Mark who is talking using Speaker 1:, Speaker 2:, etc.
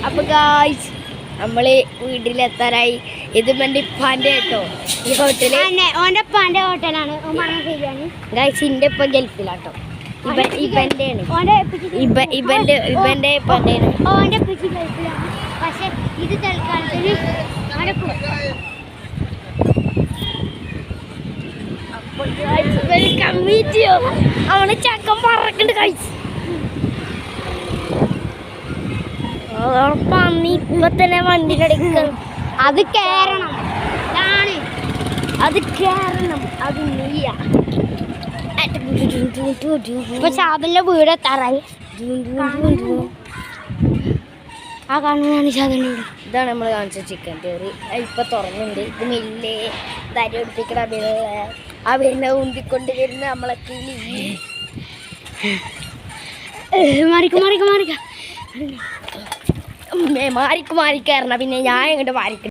Speaker 1: അപ്പോൾ ഗായ്സ് നമ്മൾ വീട്ടിലെത്താറായി. ഇത് എൻ്റെ ഇപ്പാൻ്റെ കേട്ടോ ഈ ഹോട്ടൽ.
Speaker 2: ഓൻ്റെ ഉപ്പാൻ്റെ ഹോട്ടലാണ്.
Speaker 1: ഗായ്സ് എൻ്റെ ഇപ്പം ഗൾഫിലാട്ടോ. ഇവൻ്റെ
Speaker 2: ഓൻ്റെ പിച്ചി ഗൾഫിലാണ്. പക്ഷെ ഇത് തൽക്കാലത്തിന്
Speaker 1: അവള് ചക്കം പറക്കുന്നുണ്ട് ഗായ്സ്. പന്നി ഇപ്പൊ തന്നെ വണ്ടിയുടെ അടുക്കൽ.
Speaker 2: അത് കേറണം,
Speaker 1: അത് കേറണം, അത് നീയ.
Speaker 2: ഇപ്പൊ ഷാബിന്റെ വീട് എത്താറായി. ആ കാണുന്നതാണ് ഷാബിനോട്.
Speaker 1: ഇതാണ് നമ്മൾ കാണിച്ച ചിക്കൻ കറി. ഇപ്പൊ തുറന്നുണ്ട്. ഇത് മില്ലേ തരി ഒടിപ്പിക്കണ അവനെ ഉന്തിക്കൊണ്ട് വരുന്ന നമ്മളെ കിളി. മാറിക്കാരണ പിന്നെ ഞാൻ ഇങ്ങോട്ട് മാറിക്ക.